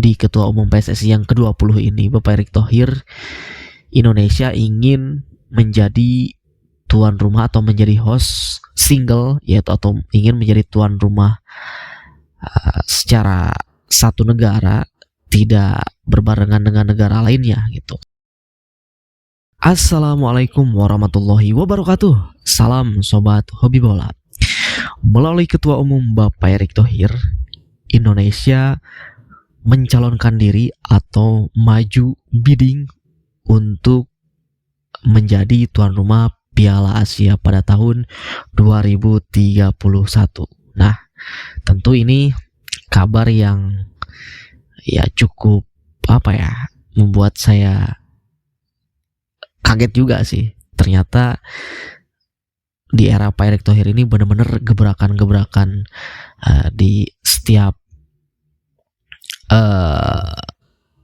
di Ketua Umum PSSI yang ke-20 ini, Bapak Erick Thohir, Indonesia ingin menjadi tuan rumah atau menjadi host single, yaitu atau ingin menjadi tuan rumah secara satu negara, tidak berbarengan dengan negara lainnya gitu. Assalamualaikum warahmatullahi wabarakatuh. Salam sobat hobi bola. Melalui Ketua Umum Bapak Erick Thohir, Indonesia mencalonkan diri atau maju bidding untuk menjadi tuan rumah Piala Asia pada tahun 2031. Nah, tentu ini kabar yang cukup membuat saya kaget juga sih. Ternyata di era Pak Erick Thohir ini benar-benar gebrakan-gebrakan di setiap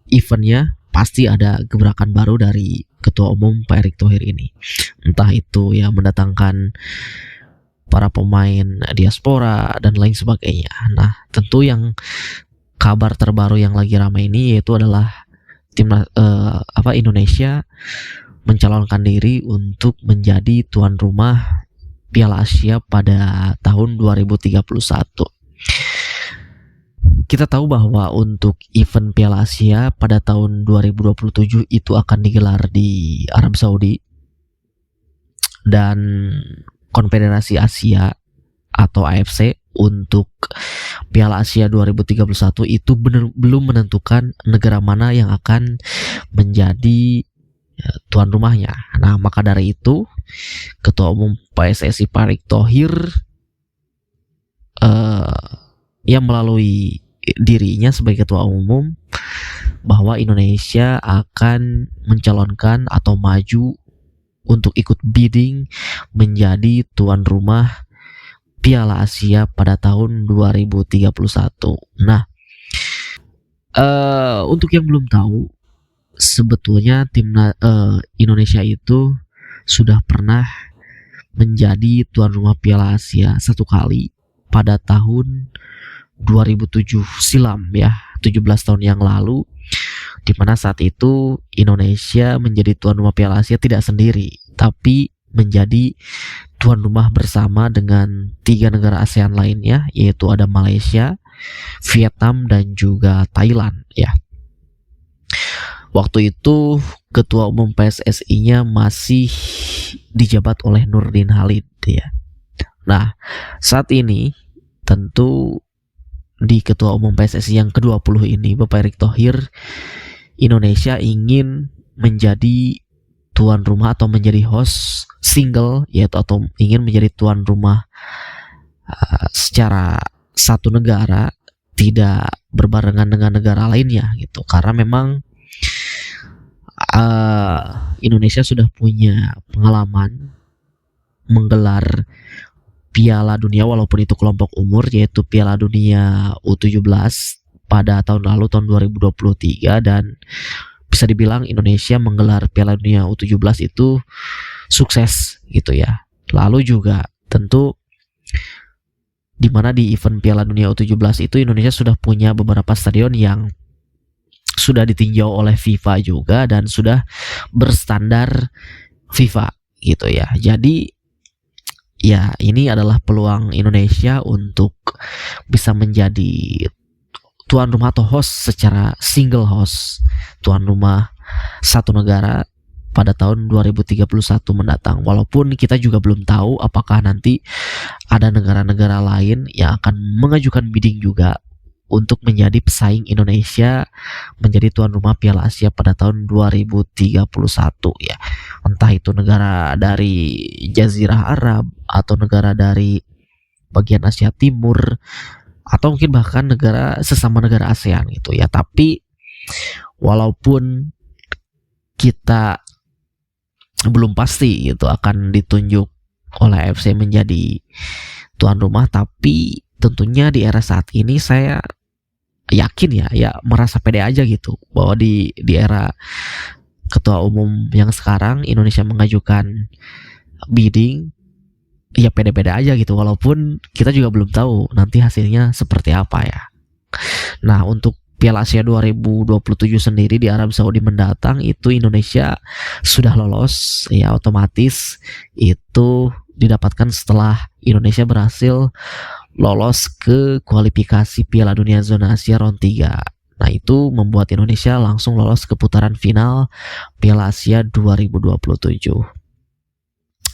eventnya pasti ada gebrakan baru dari Ketua Umum Pak Erick Thohir ini. Entah itu mendatangkan para pemain diaspora dan lain sebagainya. Nah, tentu yang kabar terbaru yang lagi ramai ini yaitu adalah timnas Indonesia mencalonkan diri untuk menjadi tuan rumah Piala Asia pada tahun 2031. Kita tahu bahwa untuk event Piala Asia pada tahun 2027 itu akan digelar di Arab Saudi, dan Konfederasi Asia atau AFC untuk Piala Asia 2031 itu belum menentukan negara mana yang akan menjadi tuan rumahnya. Nah, maka dari itu Ketua Umum PSSI Pak Erick Thohir melalui dirinya sebagai Ketua Umum bahwa Indonesia akan mencalonkan atau maju untuk ikut bidding menjadi tuan rumah Piala Asia pada tahun 2031. Nah, untuk yang belum tahu, sebetulnya Indonesia itu sudah pernah menjadi tuan rumah Piala Asia satu kali pada tahun 2007 silam 17 tahun yang lalu, di mana saat itu Indonesia menjadi tuan rumah Piala Asia tidak sendiri, tapi menjadi tuan rumah bersama dengan 3 negara ASEAN lainnya, yaitu ada Malaysia, Vietnam, dan juga Thailand Waktu itu Ketua Umum PSSI-nya masih dijabat oleh Nurdin Halid Nah, saat ini tentu di Ketua Umum PSSI yang ke-20 ini, Bapak Erick Thohir, Indonesia ingin menjadi tuan rumah atau menjadi host single, yaitu atau ingin menjadi tuan rumah secara satu negara, tidak berbarengan dengan negara lainnya gitu. Karena memang Indonesia sudah punya pengalaman menggelar Piala Dunia walaupun itu kelompok umur, yaitu Piala Dunia U17 pada tahun lalu, tahun 2023, dan bisa dibilang Indonesia menggelar Piala Dunia U17 itu sukses gitu ya. Lalu juga tentu di mana di event Piala Dunia U17 itu Indonesia sudah punya beberapa stadion yang sudah ditinjau oleh FIFA juga dan sudah berstandar FIFA gitu ya. Jadi ini adalah peluang Indonesia untuk bisa menjadi tuan rumah atau host secara single host, tuan rumah satu negara pada tahun 2031 mendatang. Walaupun kita juga belum tahu apakah nanti ada negara-negara lain yang akan mengajukan bidding juga untuk menjadi pesaing Indonesia menjadi tuan rumah Piala Asia pada tahun 2031 Entah itu negara dari Jazirah Arab atau negara dari bagian Asia Timur atau mungkin bahkan sesama negara ASEAN gitu ya. Tapi walaupun kita belum pasti gitu akan ditunjuk oleh AFC menjadi tuan rumah, tapi tentunya di era saat ini saya yakin merasa pede aja gitu bahwa di era Ketua Umum yang sekarang Indonesia mengajukan bidding, pede-pede aja gitu, walaupun kita juga belum tahu nanti hasilnya seperti apa ya. Nah, untuk Piala Asia 2027 sendiri di Arab Saudi mendatang itu Indonesia sudah lolos ya, otomatis itu didapatkan setelah Indonesia berhasil lolos ke kualifikasi Piala Dunia zona Asia round 3. Nah, itu membuat Indonesia langsung lolos ke putaran final Piala Asia 2027.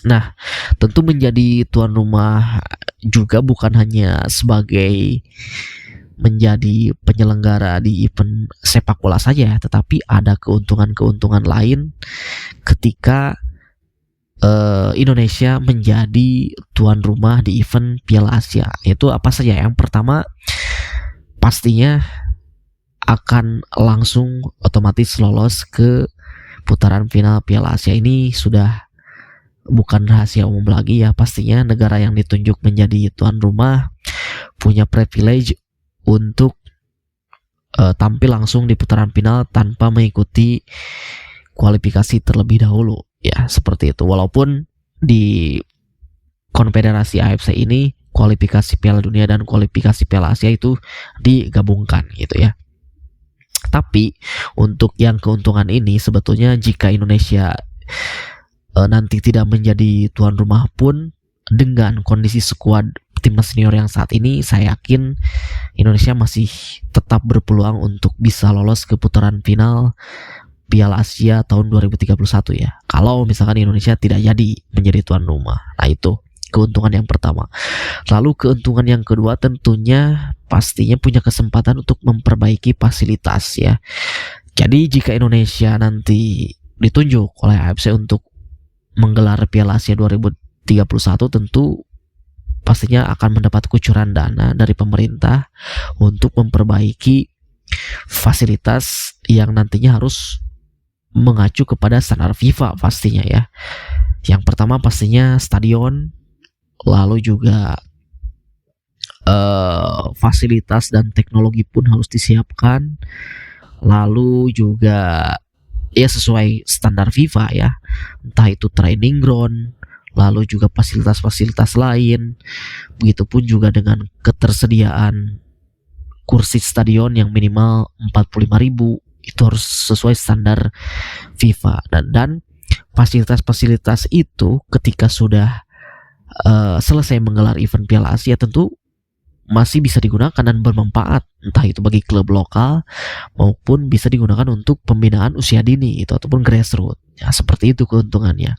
Nah, tentu menjadi tuan rumah juga bukan hanya sebagai menjadi penyelenggara di event sepak bola saja, tetapi ada keuntungan-keuntungan lain ketika Indonesia menjadi tuan rumah di event Piala Asia. Itu apa saja? Yang pertama, pastinya akan langsung otomatis lolos ke putaran final Piala Asia. Ini sudah bukan rahasia umum lagi ya. Pastinya negara yang ditunjuk menjadi tuan rumah punya privilege untuk tampil langsung di putaran final tanpa mengikuti kualifikasi terlebih dahulu ya, seperti itu. Walaupun di konfederasi AFC ini kualifikasi Piala Dunia dan kualifikasi Piala Asia itu digabungkan gitu ya. Tapi untuk yang keuntungan ini sebetulnya jika Indonesia nanti tidak menjadi tuan rumah pun, dengan kondisi skuad timnas senior yang saat ini, saya yakin Indonesia masih tetap berpeluang untuk bisa lolos ke putaran final Piala Asia tahun 2031 ya. Kalau misalkan Indonesia tidak jadi menjadi tuan rumah. Nah, itu keuntungan yang pertama. Lalu keuntungan yang kedua tentunya pastinya punya kesempatan untuk memperbaiki fasilitas ya. Jadi jika Indonesia nanti ditunjuk oleh AFC untuk menggelar Piala Asia 2031, tentu pastinya akan mendapat kucuran dana dari pemerintah untuk memperbaiki fasilitas yang nantinya harus mengacu kepada standar FIFA pastinya ya. Yang pertama pastinya stadion, lalu juga fasilitas dan teknologi pun harus disiapkan, lalu juga ya sesuai standar FIFA ya, entah itu training ground, lalu juga fasilitas-fasilitas lain. Begitupun juga dengan ketersediaan kursi stadion yang minimal 45.000, itu harus sesuai standar FIFA. Dan fasilitas-fasilitas itu ketika sudah selesai menggelar event Piala Asia tentu masih bisa digunakan dan bermanfaat, entah itu bagi klub lokal maupun bisa digunakan untuk pembinaan usia dini itu ataupun grassroots ya, seperti itu keuntungannya.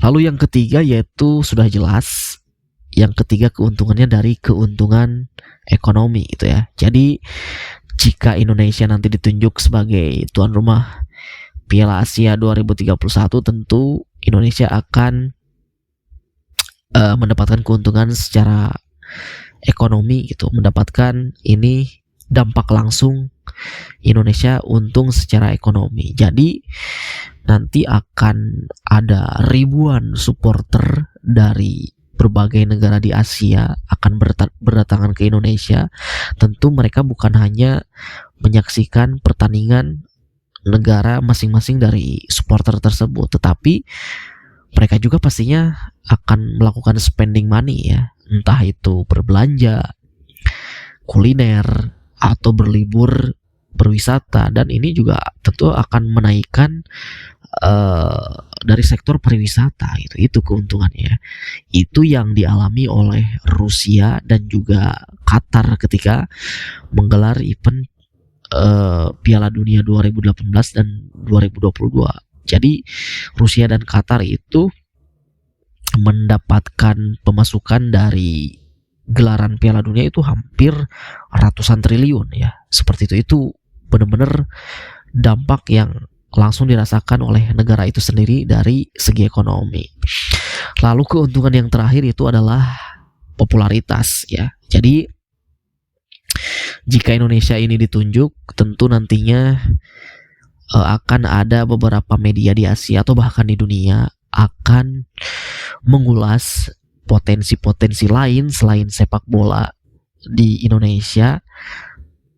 Lalu yang ketiga yaitu sudah jelas, yang ketiga keuntungannya dari keuntungan ekonomi itu ya. Jadi jika Indonesia nanti ditunjuk sebagai tuan rumah Piala Asia 2031, tentu Indonesia akan mendapatkan keuntungan secara ekonomi gitu, mendapatkan ini dampak langsung Indonesia untung secara ekonomi. Jadi nanti akan ada ribuan supporter dari berbagai negara di Asia akan berdatangan ke Indonesia. Tentu mereka bukan hanya menyaksikan pertandingan negara masing-masing dari supporter tersebut, tetapi mereka juga pastinya akan melakukan spending money ya, entah itu berbelanja, kuliner, atau berlibur, berwisata. Dan ini juga tentu akan menaikkan dari sektor pariwisata. Itu keuntungannya. Itu yang dialami oleh Rusia dan juga Qatar ketika menggelar event Piala Dunia 2018 dan 2022. Jadi Rusia dan Qatar itu mendapatkan pemasukan dari gelaran Piala Dunia itu hampir ratusan triliun ya. Seperti itu. Itu benar-benar dampak yang langsung dirasakan oleh negara itu sendiri dari segi ekonomi. Lalu keuntungan yang terakhir itu adalah popularitas ya. Jadi jika Indonesia ini ditunjuk, tentu nantinya akan ada beberapa media di Asia atau bahkan di dunia akan mengulas potensi-potensi lain selain sepak bola di Indonesia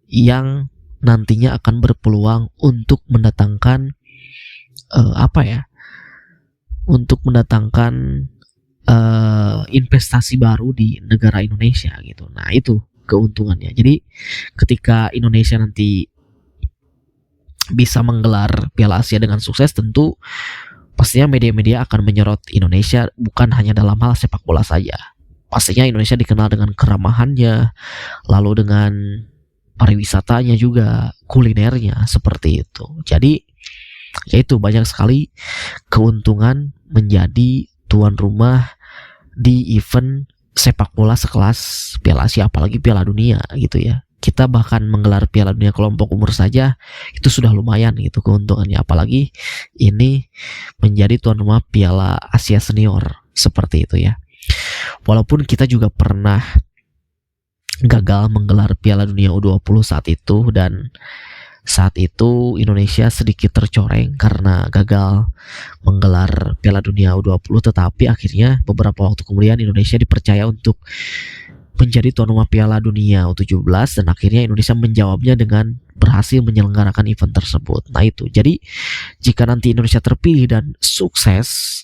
yang nantinya akan berpeluang untuk mendatangkan untuk mendatangkan investasi baru di negara Indonesia gitu. Nah, itu keuntungannya. Jadi ketika Indonesia nanti bisa menggelar Piala Asia dengan sukses, tentu pastinya media-media akan menyorot Indonesia bukan hanya dalam hal sepak bola saja. Pastinya Indonesia dikenal dengan keramahannya, lalu dengan pariwisatanya juga, kulinernya seperti itu. Jadi yaitu banyak sekali keuntungan menjadi tuan rumah di event sepak bola sekelas Piala Asia, apalagi Piala Dunia gitu ya. Kita bahkan menggelar Piala Dunia kelompok umur saja itu sudah lumayan gitu keuntungannya, apalagi ini menjadi tuan rumah Piala Asia Senior seperti itu ya. Walaupun kita juga pernah gagal menggelar Piala Dunia U20 saat itu Indonesia sedikit tercoreng karena gagal menggelar Piala Dunia U20, tetapi akhirnya beberapa waktu kemudian Indonesia dipercaya untuk menjadi tuan rumah Piala Dunia U17 dan akhirnya Indonesia menjawabnya dengan berhasil menyelenggarakan event tersebut. Nah itu, jadi jika nanti Indonesia terpilih dan sukses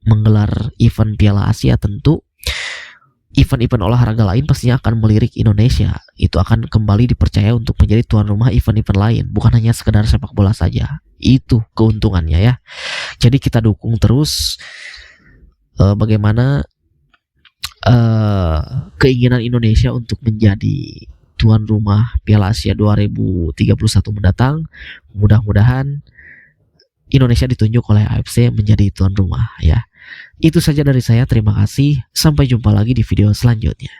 menggelar event Piala Asia, tentu event-event olahraga lain pastinya akan melirik Indonesia. Itu akan kembali dipercaya untuk menjadi tuan rumah event-event lain, bukan hanya sekedar sepak bola saja. Itu keuntungannya ya. Jadi kita dukung terus bagaimana keinginan Indonesia untuk menjadi tuan rumah Piala Asia 2031 mendatang. Mudah-mudahan Indonesia ditunjuk oleh AFC menjadi tuan rumah ya. Itu saja dari saya, terima kasih. Sampai jumpa lagi di video selanjutnya.